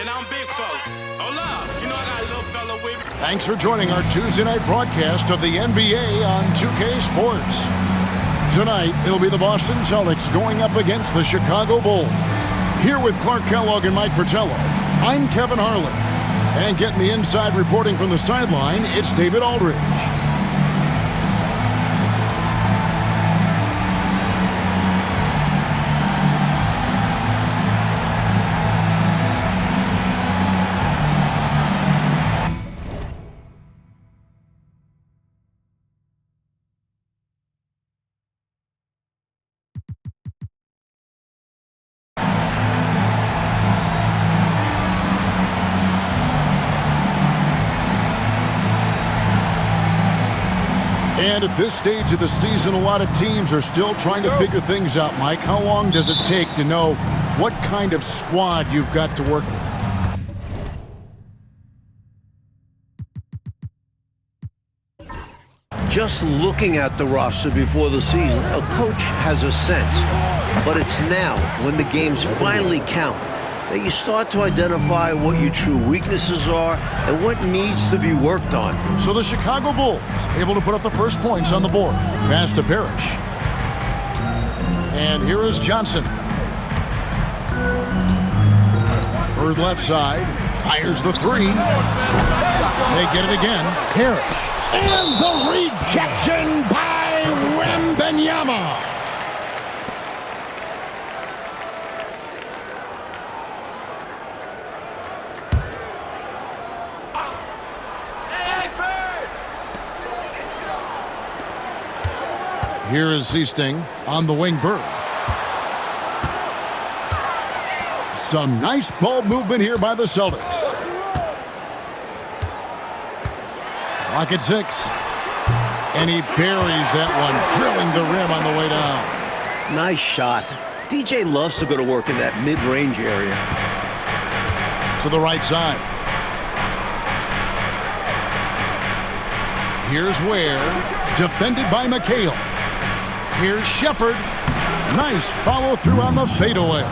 and I'm big fella. Hold up, you know I got a little fella with me. Thanks for joining our Tuesday night broadcast of the NBA on 2K Sports. Tonight, it'll be the Boston Celtics going up against the Chicago Bulls. Here with Clark Kellogg and Mike Fratello, I'm Kevin Harlan. And getting the inside reporting from the sideline, it's David Aldridge. And at this stage of the season, a lot of teams are still trying to figure things out, Mike. How long does it take to know what kind of squad you've got to work with? Just looking at the roster before the season, a coach has a sense. But it's now, when the games finally count, that you start to identify what your true weaknesses are and what needs to be worked on. So the Chicago Bulls able to put up the first points on the board. Pass to Parrish. And here is Johnson. Bird left side. Fires the three. They get it again. Parrish. And the rejection by Wembanyama. Here is Seasting on the wing. Bird. Some nice ball movement here by the Celtics. Clock at 6. And he buries that one, drilling the rim on the way down. Nice shot. DJ loves to go to work in that mid-range area. To the right side. Here's Ware, defended by McHale. Here's Shepard. Nice follow through on the fadeaway.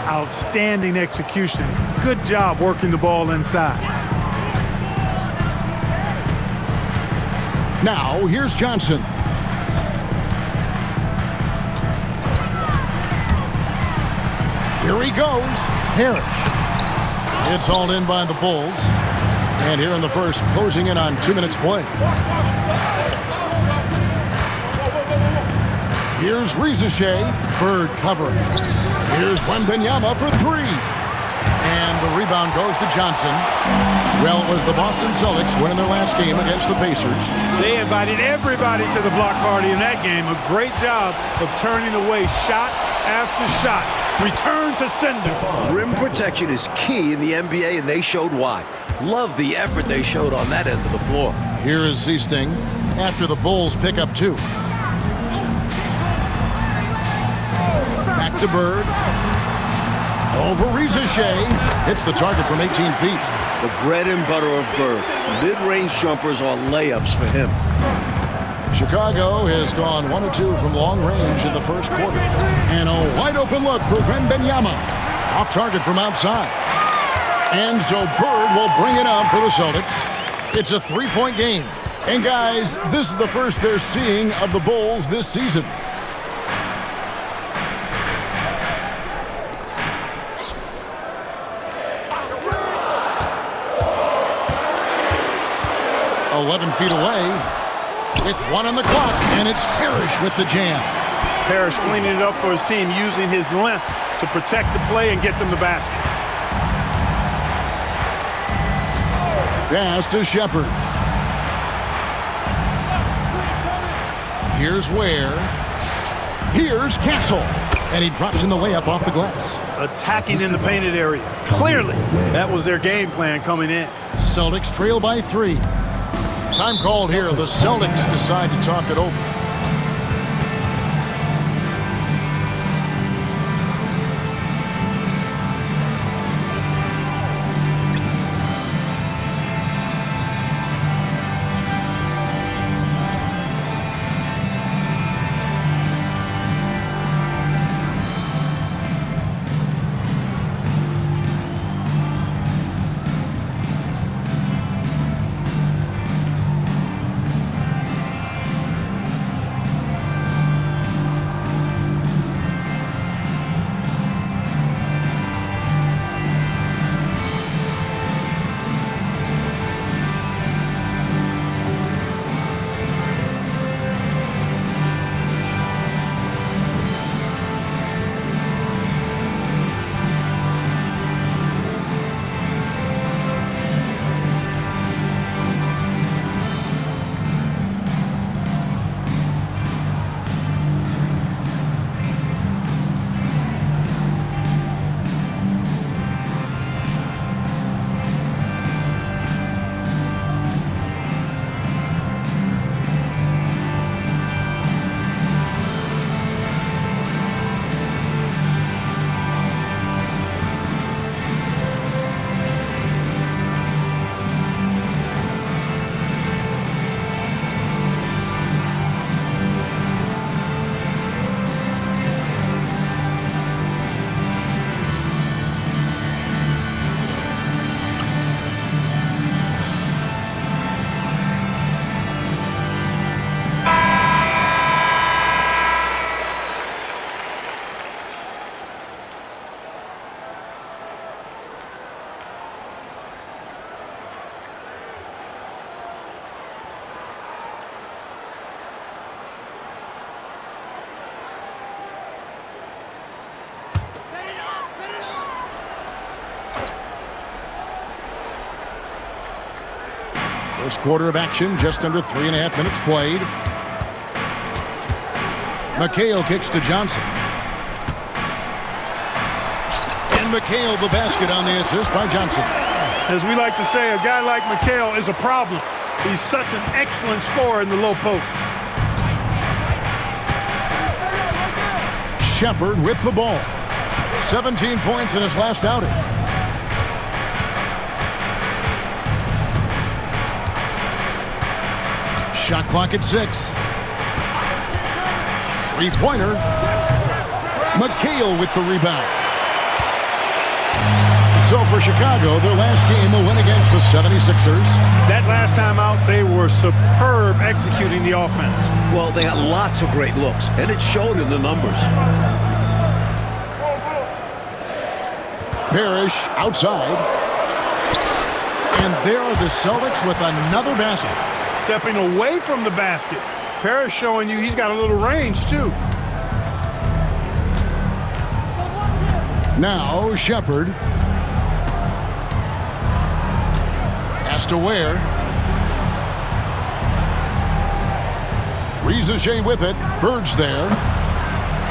Outstanding execution. Good job working the ball inside. Now, here's Johnson. Here he goes. Parrish. It's hauled in by the Bulls. And here in the first, closing in on 2 minutes play. Here's Rizichet. Bird covering. Here's Wembanyama for three. And the rebound goes to Johnson. Well, it was the Boston Celtics winning their last game against the Pacers. They invited everybody to the block party in that game. A great job of turning away shot after shot. Return to sender. Rim protection is key in the NBA, and they showed why. Love the effort they showed on that end of the floor. Here is Seasting after the Bulls pick up 2. Back to Bird. Over Rizichet. Hits the target from 18 feet. The bread and butter of Bird. Mid-range jumpers are layups for him. Chicago has gone 1 of 2 from long range in the first quarter. And a wide open look for Wembanyama. Off target from outside. And so Bird will bring it up for the Celtics. It's a 3-point game. And guys, this is the first they're seeing of the Bulls this season. Feet away with 1 on the clock, and it's Parrish with the jam. Parrish cleaning it up for his team, using his length to protect the play and get them the basket. Pass to Shepard. Here's Ware. Here's Castle. And he drops in the layup off the glass. Attacking in the painted area. Clearly, that was their game plan coming in. Celtics trail by 3. Time called here. The Celtics decide to talk it over. First quarter of action, just under 3.5 minutes played. McHale kicks to Johnson. And McHale the basket on the assist by Johnson. As we like to say, a guy like McHale is a problem. He's such an excellent scorer in the low post. Shepard with the ball. 17 points in his last outing. Shot clock at 6. Three-pointer. McHale with the rebound. So for Chicago, their last game a win against the 76ers. That last time out, they were superb executing the offense. Well, they got lots of great looks, and it showed in the numbers. Parrish outside. And there are the Celtics with another basket. Stepping away from the basket. Parrish showing you he's got a little range, too. Now, Shepard. Pass to Ware. Rizachet with it. Bird's there.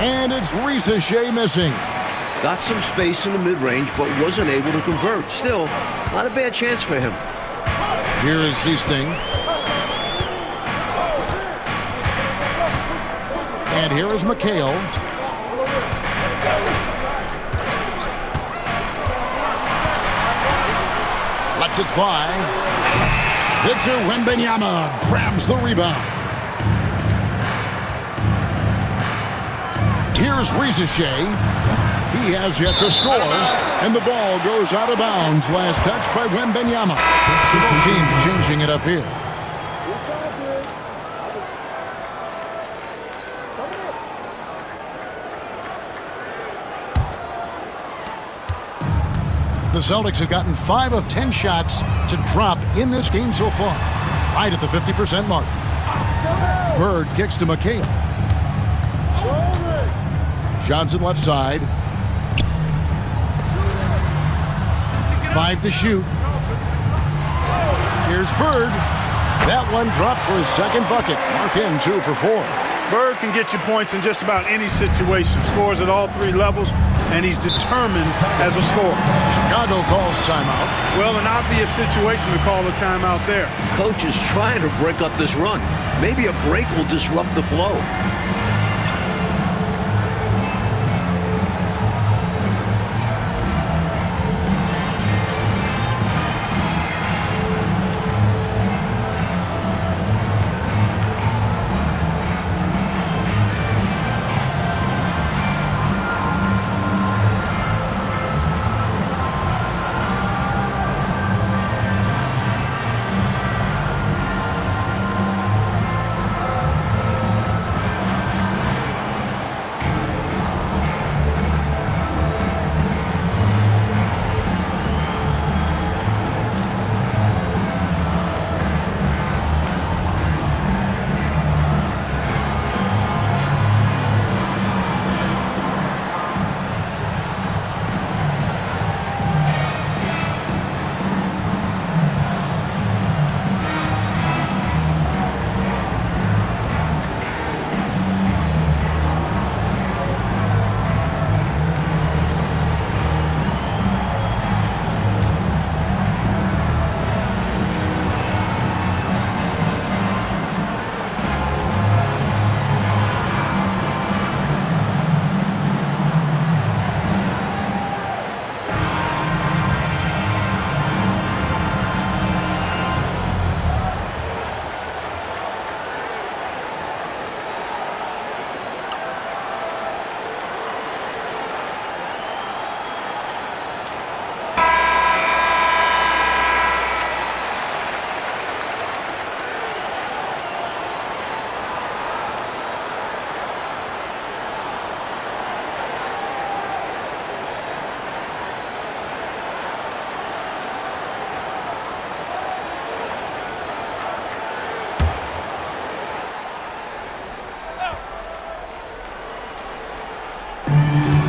And it's Rizachet missing. Got some space in the mid-range, but wasn't able to convert. Still, not a bad chance for him. Here is Seasting. And here is McHale. Lets it fly. Victor Wembanyama grabs the rebound. Here's Rizachet. He has yet to score, and the ball goes out of bounds. Last touch by Wembanyama. Both teams changing it up here. The Celtics have gotten 5 of 10 shots to drop in this game so far, right at the 50% mark. Bird kicks to McHale. Johnson left side. 5 to shoot. Here's Bird. That one dropped for his second bucket. Mark him 2 for 4. Bird can get you points in just about any situation. Scores at all 3 levels, and he's determined as a scorer. Chicago calls timeout. Well, an obvious situation to call a timeout there. Coach is trying to break up this run. Maybe a break will disrupt the flow.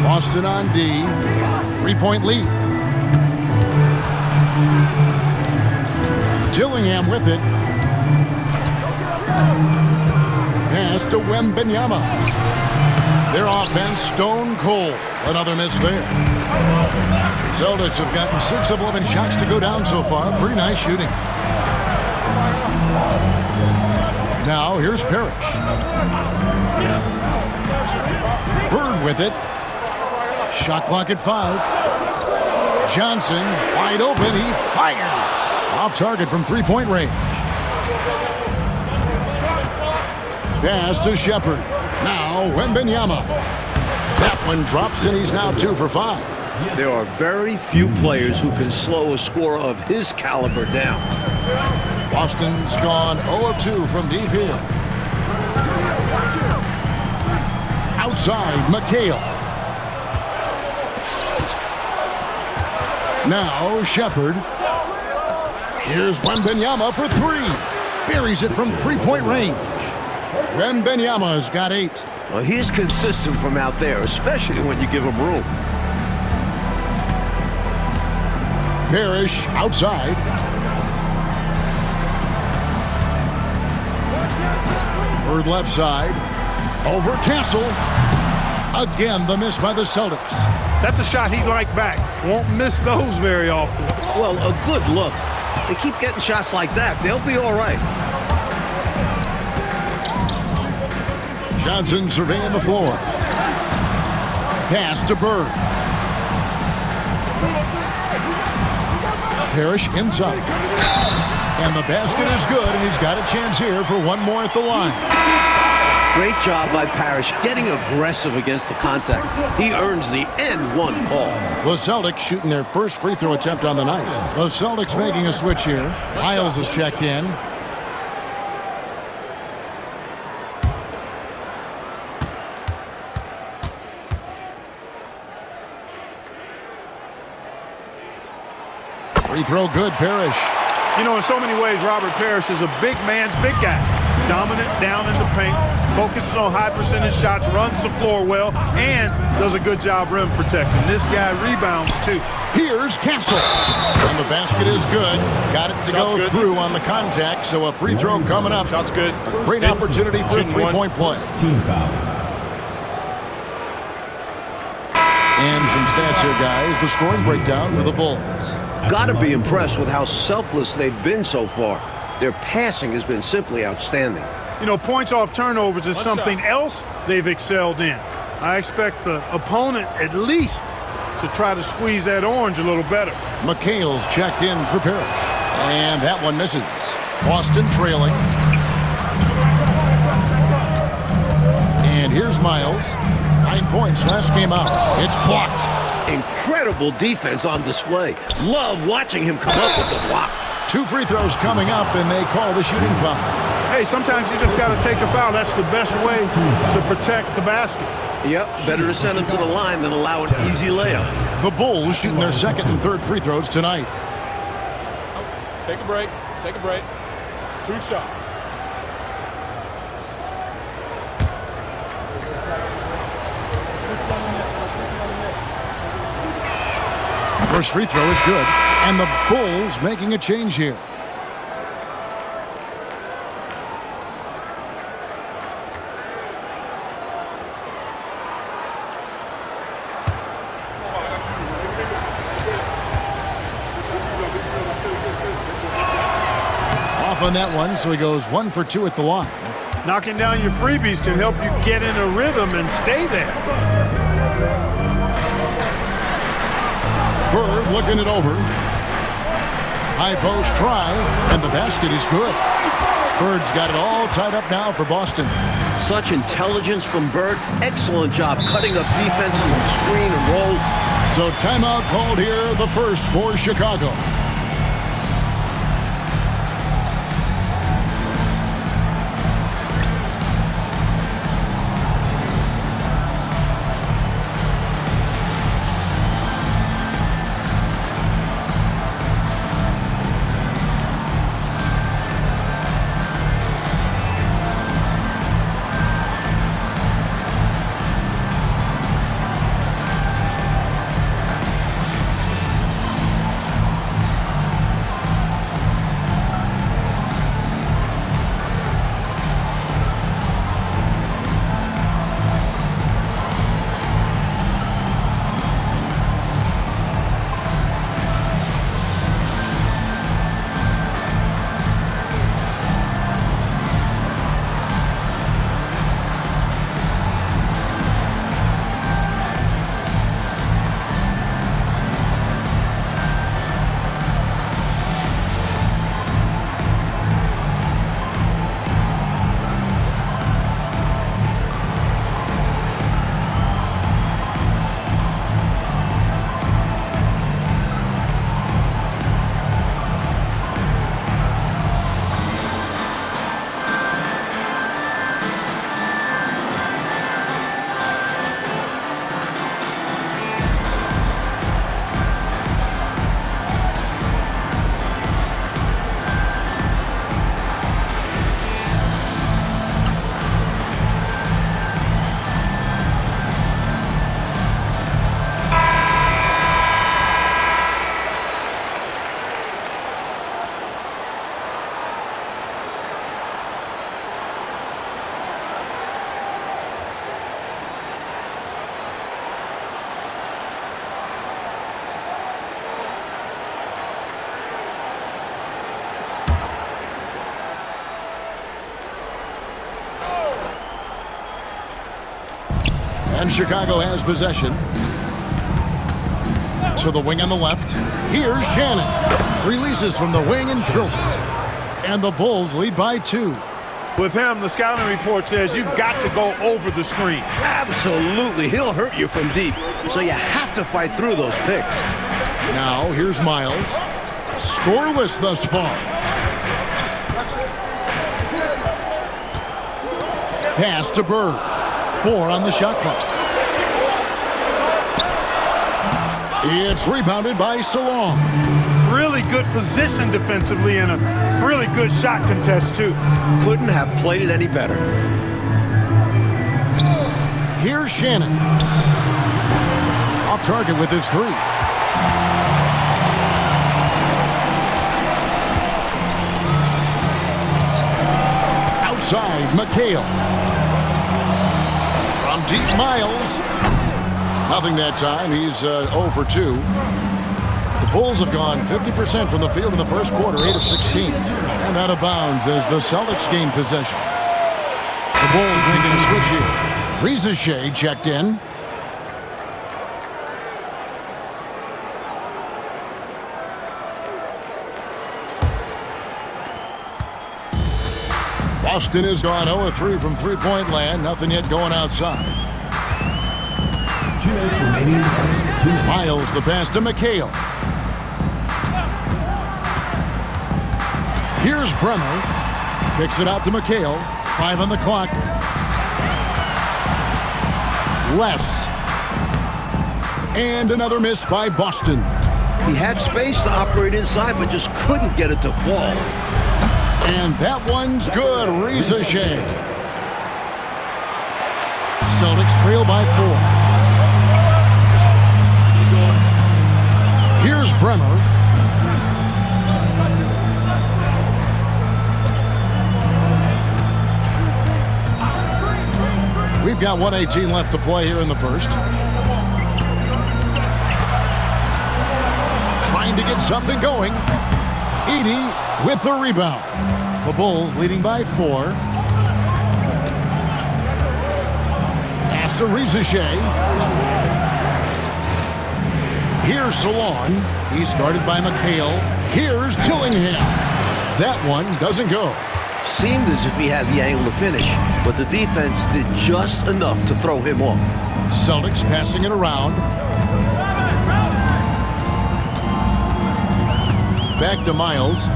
Boston on D. 3-point lead. Dillingham Cunningham with it. Pass to Wembanyama. Their offense stone cold. Another miss there. Celtics have gotten 6 of 11 shots to go down so far. Pretty nice shooting. Now here's Parrish. Bird with it. Shot clock at 5. Johnson wide open. He fires. Off target from three-point range. Pass to Shepard. Now Wembanyama. That one drops and he's now 2 for 5. There are very few players who can slow a scorer of his caliber down. Boston's gone 0 of 2 from deep here. Outside, McHale. Now Shepard. Here's Wembanyama for 3. Buries it from three-point range. Wembanyama's got 8. Well, he's consistent from out there, especially when you give him room. Parrish outside. Bird left side. Over Castle. Again, the miss by the Celtics. That's a shot he'd like back. Won't miss those very often. Well, a good look. They keep getting shots like that. They'll be all right. Johnson surveying the floor. Pass to Bird. Parrish inside. And the basket is good, and he's got a chance here for one more at the line. Great job by Parrish getting aggressive against the contact. He earns the N1 call. The Celtics shooting their first free throw attempt on the night. The Celtics making a switch here. Miles is checked in. Free throw good, Parrish. You know, in so many ways, Robert Parrish is a big man's big guy. Dominant down in the paint, focuses on high percentage shots, runs the floor well, and does a good job rim protecting. This guy rebounds, too. Here's Castle. And the basket is good. Got it to go through on the contact, so a free throw coming up. Shot's good. A great opportunity for a three-point play. Team foul. And some stats here, guys. The scoring breakdown for the Bulls. Got to be impressed with how selfless they've been so far. Their passing has been simply outstanding. You know, points off turnovers is something else they've excelled in. I expect the opponent at least to try to squeeze that orange a little better. McHale's checked in for Parrish. And that one misses. Boston trailing. And here's Miles. 9 points last game out. It's blocked. Incredible defense on display. Love watching him come up with the block. 2 free throws coming up, and they call the shooting foul. Hey, sometimes you just got to take a foul. That's the best way to protect the basket. Yep, better to send him to the line than allow an easy layup. The Bulls shooting their second and third free throws tonight. Take a break. Take a break. 2 shots. First free throw is good, and the Bulls making a change here. Off on that one, so he goes 1 for 2 at the line. Knocking down your freebies can help you get in a rhythm and stay there. Bird looking it over. High post try, and the basket is good. Bird's got it all tied up now for Boston. Such intelligence from Bird. Excellent job cutting up defenses and screen and rolls. So timeout called here, the first for Chicago. And Chicago has possession. To the wing on the left. Here's Shannon. Releases from the wing and drills it. And the Bulls lead by 2. With him, the scouting report says you've got to go over the screen. Absolutely. He'll hurt you from deep, so you have to fight through those picks. Now, here's Miles. Scoreless thus far. Pass to Bird. 4 on the shot clock. It's rebounded by Salon. Really good position defensively and a really good shot contest, too. Couldn't have played it any better. Here's Shannon. Off target with his 3. Outside, McHale. From deep, Miles. Nothing that time. He's 0 for 2. The Bulls have gone 50% from the field in the first quarter, 8 of 16. And out of bounds as the Celtics gain possession. The Bulls making a switch here. Reza Shea checked in. Boston has gone 0-3 from three-point land. Nothing yet going outside. 2 minutes remaining in the first. 2 minutes. Miles the pass to McHale. Here's Bremer. Kicks it out to McHale. 5 on the clock. Less. And another miss by Boston. He had space to operate inside, but just couldn't get it to fall. And that one's good. Reza Shea. Celtics trail by 4. Here's Bremer. We've got 1:18 left to play here in the first. Trying to get something going. Edey with the rebound. The Bulls leading by 4. Pass to Reza Shea. Here's Salon. He's guarded by McHale. Here's Dillingham. That one doesn't go. Seemed as if he had the angle to finish, but the defense did just enough to throw him off. Celtics passing it around. Back to Miles.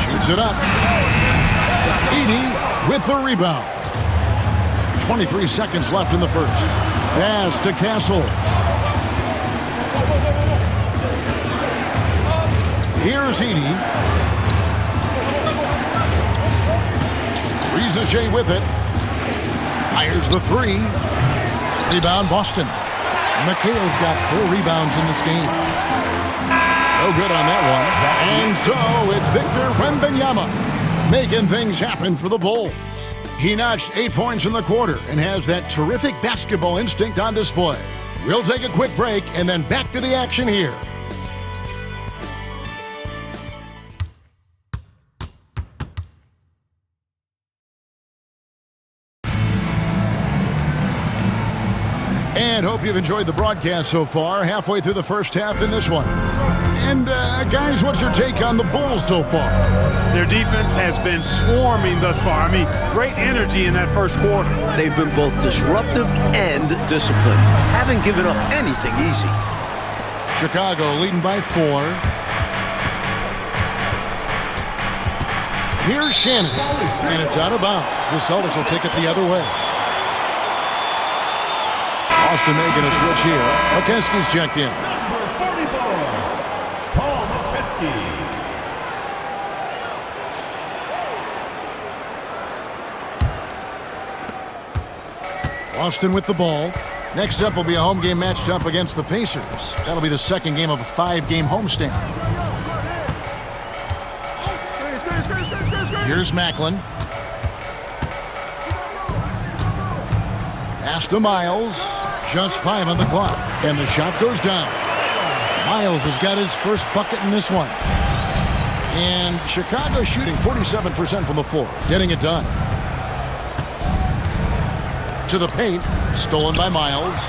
Shoots it up. Edey with the rebound. 23 seconds left in the first. Pass to Castle. Here's Edey. Reza Shea with it. Fires the 3. Rebound Boston. McHale's got 4 rebounds in this game. No good on that one. And so it's Victor Wembanyama making things happen for the Bulls. He notched 8 points in the quarter and has that terrific basketball instinct on display. We'll take a quick break and then back to the action here. And hope you've enjoyed the broadcast so far. Halfway through the first half in this one. And guys, what's your take on the Bulls so far? Their defense has been swarming thus far. I mean, great energy in that first quarter. They've been both disruptive and disciplined. Haven't given up anything easy. Chicago leading by 4. Here's Shannon. And it's out of bounds. The Celtics will take it the other way. Boston making a switch here. Okeski's checked in. Number 44, Paul Okeski. Boston with the ball. Next up will be a home game matched up against the Pacers. That'll be the second game of a 5-game homestand. Here's Macklin. Pass to Miles. Just 5 on the clock. And the shot goes down. Miles has got his first bucket in this one. And Chicago shooting 47% from the floor, getting it done. To the paint, stolen by Miles.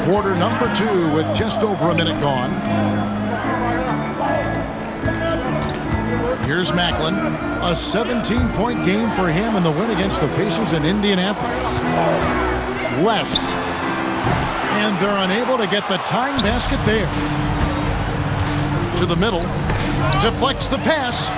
Quarter number 2 with just over a minute gone. Here's Macklin. A 17-point game for him in the win against the Pacers in Indianapolis. West. And they're unable to get the tying basket there. To the middle. Deflects the pass.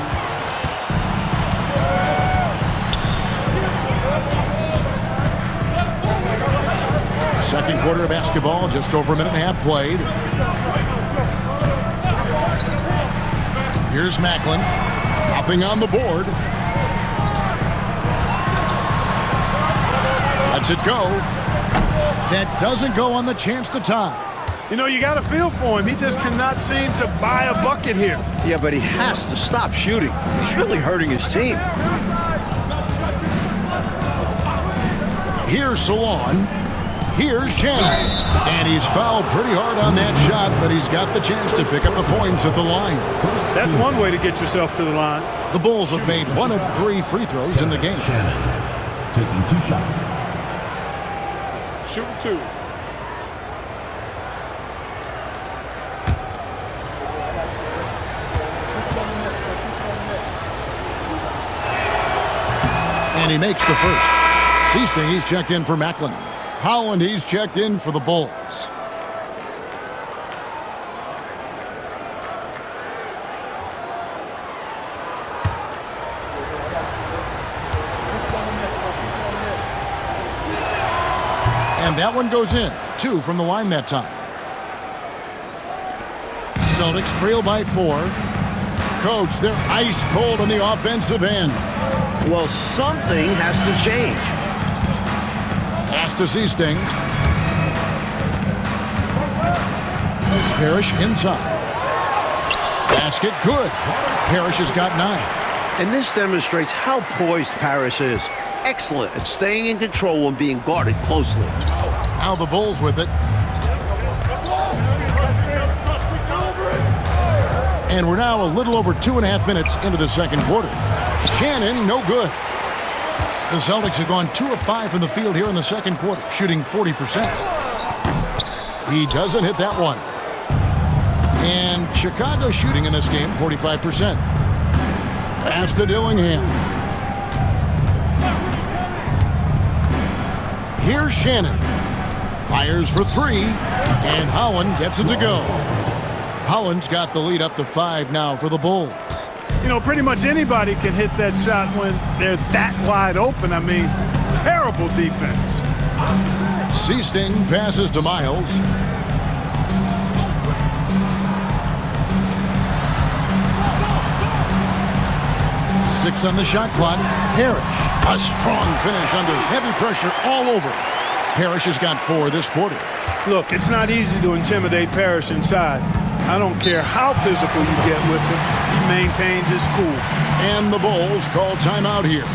Second quarter of basketball, just over a minute and a half played. Here's Macklin. Nothing on the board. Lets it go. That doesn't go on the chance to tie. You know, you got to feel for him. He just cannot seem to buy a bucket here. Yeah, but he has to stop shooting. He's really hurting his team. Here's Salon. Here's Shannon. And he's fouled pretty hard on that shot, but he's got the chance to pick up the points at the line. That's one way to get yourself to the line. The Bulls have made 1 of 3 free throws in the game. Shannon taking 2 shots. Shooting 2. And he makes the first. Seasting, he's checked in for Macklin. Holland, he's checked in for the Bulls. And that one goes in. 2 from the line that time. Celtics trail by 4. Coach, they're ice cold on the offensive end. Well, something has to change. Pass to Seasting. Parrish inside. Basket good. Parrish has got 9. And this demonstrates how poised Parrish is. Excellent at staying in control and being guarded closely. Now the Bulls with it. And we're now a little over 2.5 minutes into the second quarter. Shannon, no good. The Celtics have gone 2 of 5 from the field here in the second quarter, shooting 40%. He doesn't hit that one. And Chicago shooting in this game 45%. Pass to Dillingham. Here's Shannon. Fires for 3. And Holland gets it to go. Holland's got the lead up to 5 now for the Bulls. You know, pretty much anybody can hit that shot when they're that wide open. I mean, terrible defense. Seasting passes to Miles. Six on the shot clock. Parrish. A strong finish under heavy pressure all over. Parrish has got 4 this quarter. Look, it's not easy to intimidate Parrish inside. I don't care how physical you get with him. He maintains his cool. And the Bulls call timeout here.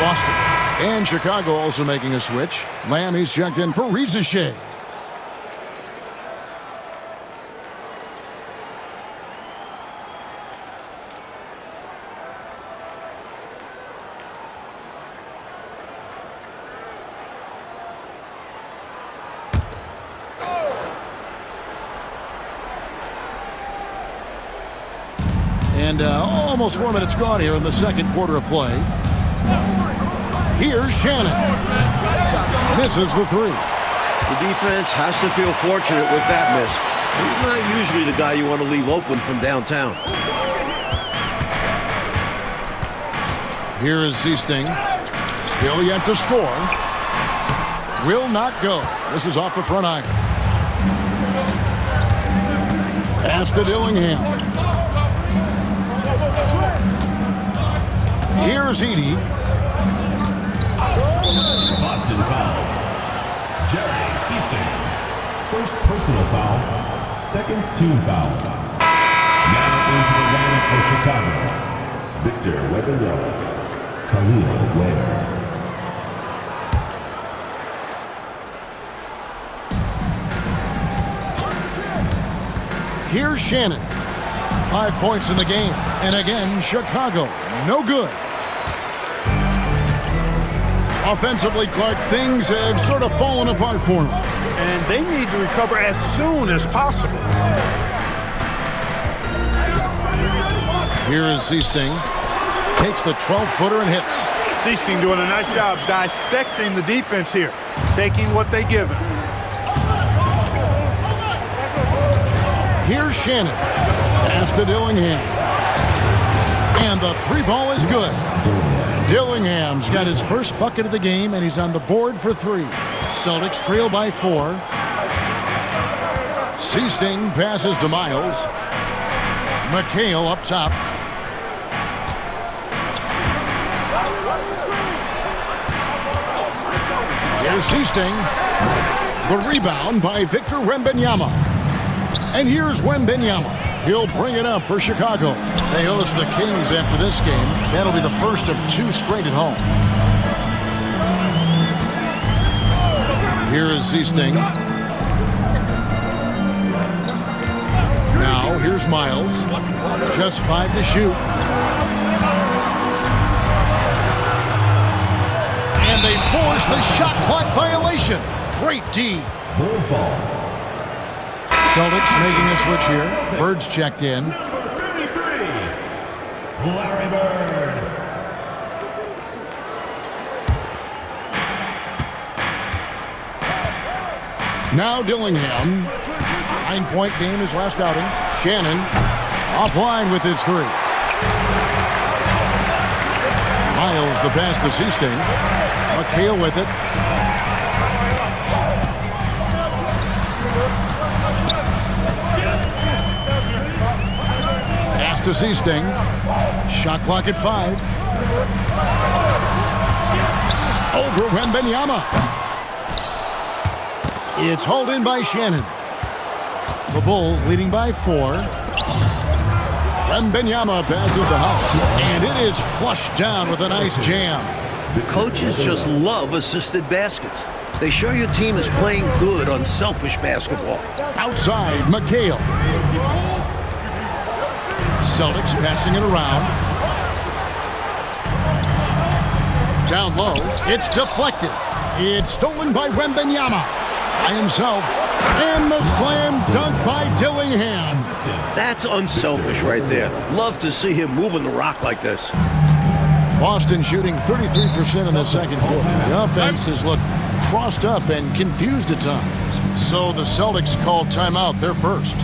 Boston. And Chicago also making a switch. Lamb, he's checked in for Rizachet. And almost 4 minutes gone here in the second quarter of play. Here's Shannon. Misses the three. The defense has to feel fortunate with that miss. He's not usually the guy you want to leave open from downtown. Here is Seasting. Still yet to score. Will not go. This is off the front iron. Pass to Dillingham. Here's Edie. Boston foul. Jerry Seasting. First personal foul. Second team foul. Now into the lineup for Chicago. Victor Wembanyama. Khalil Ware. Here's Shannon. 5 points in the game. And again, Chicago. No good. Offensively, Clark, things have sort of fallen apart for them. And they need to recover as soon as possible. Here is Seasting. Takes the 12-footer and hits. Seasting doing a nice job dissecting the defense here, taking what they give him. Here's Shannon. Pass to Dillingham. And the three ball is good. Dillingham's got his first bucket of the game, and he's on the board for three. Celtics trail by 4. Seasting passes to Miles. McHale up top. Here's Seasting. The rebound by Victor Wembanyama. And here's Wembanyama. He'll bring it up for Chicago. They host the Kings after this game. That'll be the first of 2 straight at home. Here is Seasting. Now, here's Miles. Just 5 to shoot. And they force the shot clock violation. Great D. Bulls ball. Celtics making a switch here. Bird's checked in. Number 33, Larry Bird. Now Dillingham. 9-point game his last outing. Shannon offline with his 3. Miles the pass to Seasting. McHale with it. Pass to Seasting. Shot clock at 5. Over Wembanyama. It's hauled in by Shannon. The Bulls leading by 4. Wembanyama passes to House. And it is flushed down with a nice jam. Coaches just love assisted baskets. They show your team is playing good unselfish basketball. Outside, McHale. Celtics passing it around. Down low. It's deflected. It's stolen by Wembanyama. By himself. And the slam dunk by Dillingham. That's unselfish right there. Love to see him moving the rock like this. Boston shooting 33% in the second quarter. The offense has looked crossed up and confused at times. So the Celtics called timeout, their first.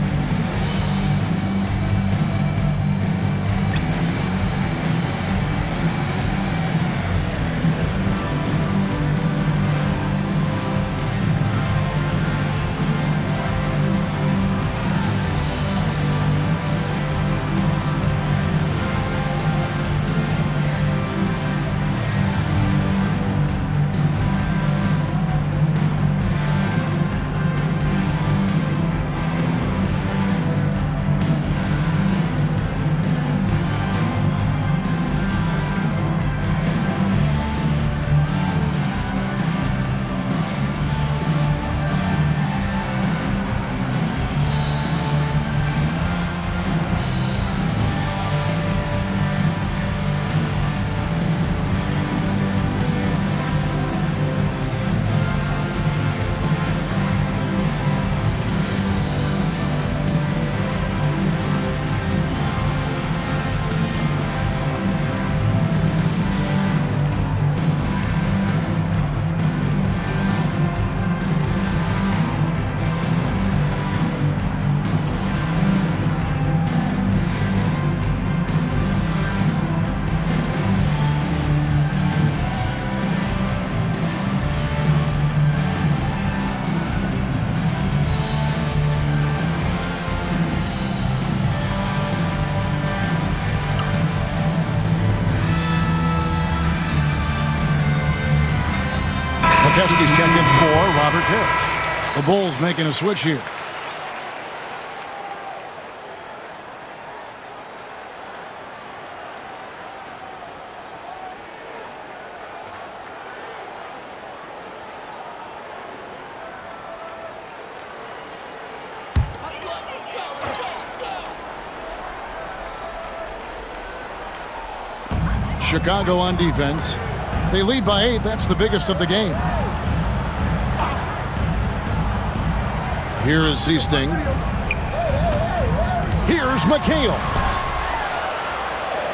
Pesky's check in for Robert Parrish. The Bulls making a switch here. Chicago on defense. They lead by 8. That's the biggest of the game. Here is Seasting. Here's McHale.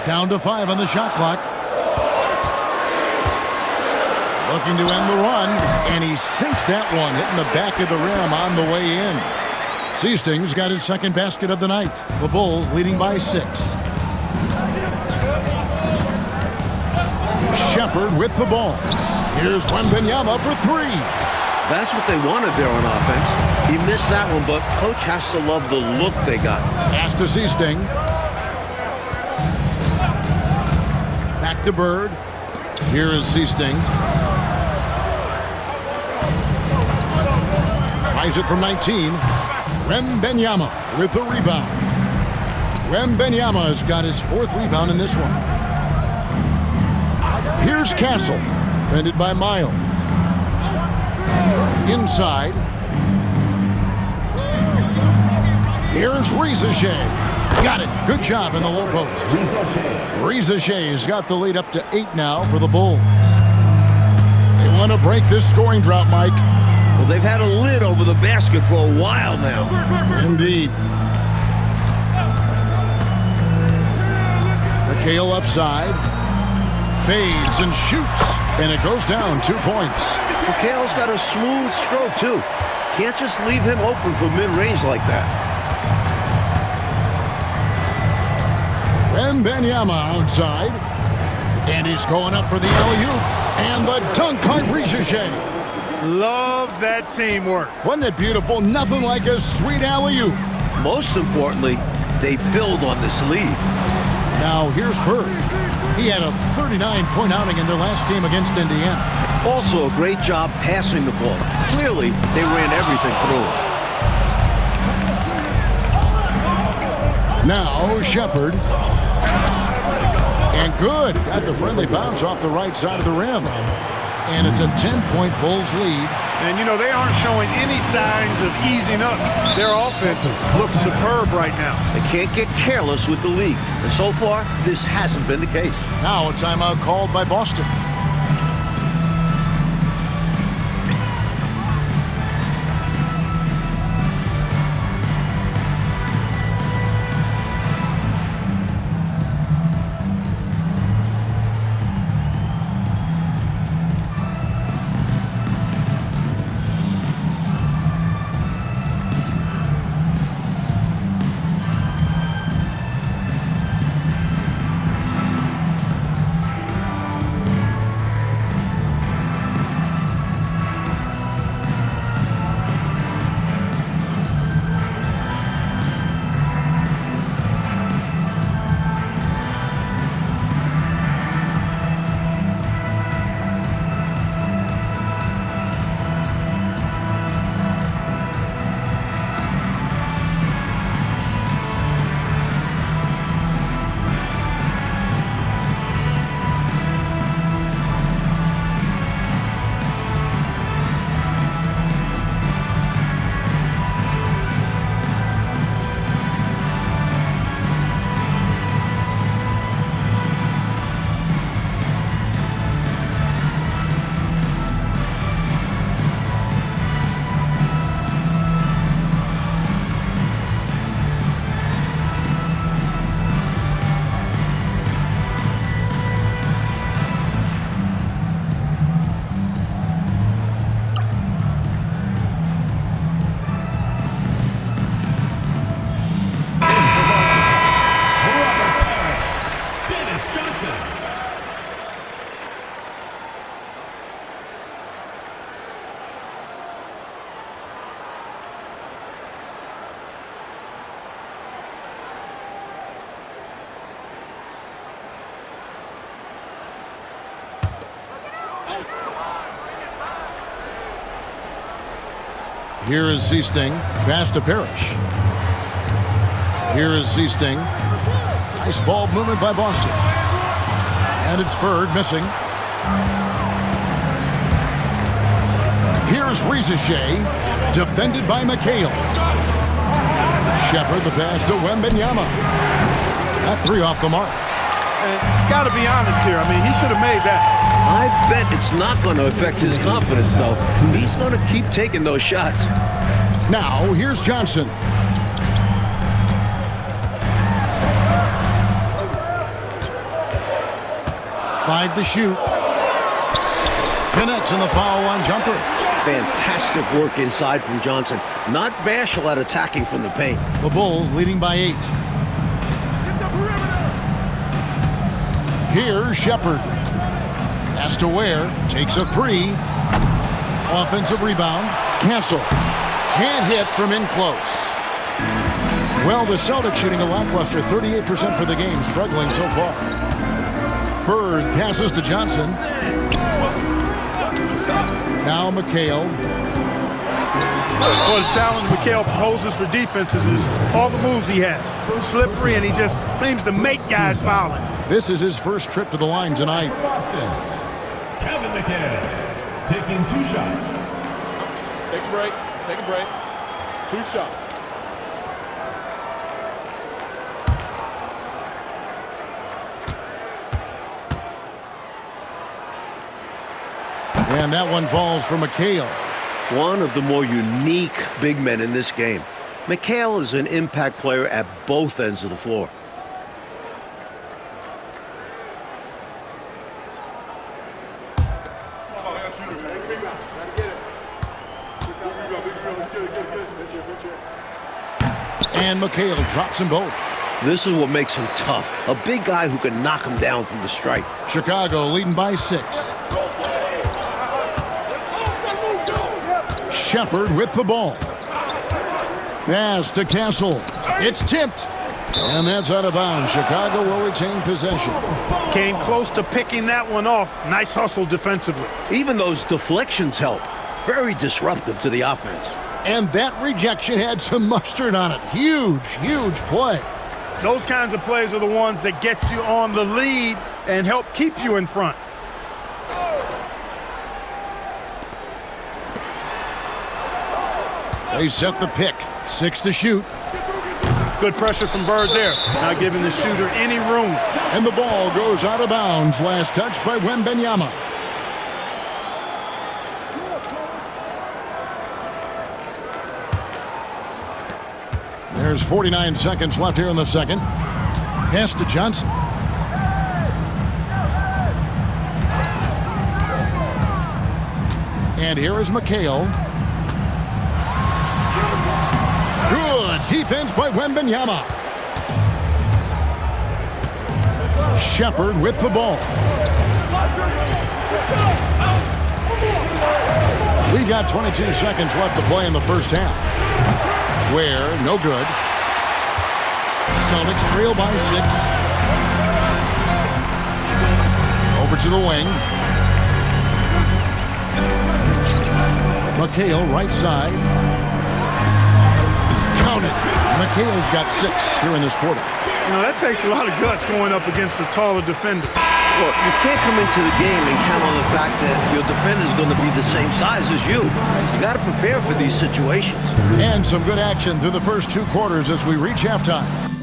Down to 5 on the shot clock. Looking to end the run, and he sinks that one, hitting the back of the rim on the way in. Seasting's got his second basket of the night. The Bulls leading by 6. Shepard with the ball. Here's Wembanyama for 3. That's what they wanted there on offense. He missed that one, but coach has to love the look they got. Pass to Seasting. Back to Bird. Here is Seasting. Tries it from 19. Wembanyama with the rebound. Wembanyama has got his 4th rebound in this one. Here's Castle, defended by Miles. Inside. Here's Rizachet. Got it. Good job in the low post. Rizachet's got the lead up to 8 now for the Bulls. They want to break this scoring drought, Mike. Well, they've had a lid over the basket for a while now. Indeed. McHale left side. Fades and shoots, and it goes down 2 points. McHale's got a smooth stroke, too. Can't just leave him open for mid-range like that. Wembanyama outside, and he's going up for the alley-oop, and the dunk by Rizachet. Love that teamwork. Wasn't it beautiful? Nothing like a sweet alley-oop. Most importantly, they build on this lead. Now here's Bird. He had a 39-point outing in their last game against Indiana. Also a great job passing the ball. Clearly, they ran everything through him. Now Shepard. And good. Got the friendly bounce off the right side of the rim. And it's a 10-point Bulls lead. And, you know, they aren't showing any signs of easing up. Their offense looks superb right now. They can't get careless with the league. And so far, this hasn't been the case. Now a timeout called by Boston. Here is Seasting. Pass to Parrish. Here is Seasting. Nice ball movement by Boston. And it's Bird missing. Here's Ricochet. Defended by McHale. Shepard the pass to Wembanyama. That three off the mark. And you got to be honest here. I mean, he should have made that. I bet it's not going to affect his confidence, though. He's going to keep taking those shots. Now, here's Johnson. Five to shoot. Connects in the foul line jumper. Fantastic work inside from Johnson. Not bashful at attacking from the paint. The Bulls leading by 8. Here's Shepard. Pass to Ware. Takes a three. Offensive rebound. Castle. Can't hit from in close. Well, the Celtics shooting a lackluster 38% for the game, struggling so far. Bird passes to Johnson. Now McHale. Well, the challenge McHale poses for defenses is all the moves he has. Slippery, and he just seems to make guys fouling. This is his first trip to the line tonight. Boston, Kevin McHale, taking 2 shots. Take a break. Take a break. 2 shots. And that one falls for McHale. One of the more unique big men in this game. McHale is an impact player at both ends of the floor. And McHale drops them both. This is what makes him tough. A big guy who can knock him down from the stripe. Chicago leading by 6. Shepard with the ball. Pass to Castle. It's tipped. And that's out of bounds. Chicago will retain possession. Came close to picking that one off. Nice hustle defensively. Even those deflections help. Very disruptive to the offense. And that rejection had some mustard on it. Huge, huge play. Those kinds of plays are the ones that get you on the lead and help keep you in front. They set the pick. 6 to shoot. Good pressure from Bird there. Not giving the shooter any room. And the ball goes out of bounds. Last touch by Wembanyama. There's 49 seconds left here in the second. Pass to Johnson. And here is McHale. Good defense by Wembanyama. Shepard with the ball. We got 22 seconds left to play in the first half. Ware, no good. Celtics trail by 6. Over to the wing. McHale, right side. Count it. McHale's got 6 here in this quarter. You know, that takes a lot of guts going up against a taller defender. Look, you can't come into the game and count on the fact that your defender's going to be the same size as you. You got to prepare for these situations. And some good action through the first 2 quarters as we reach halftime.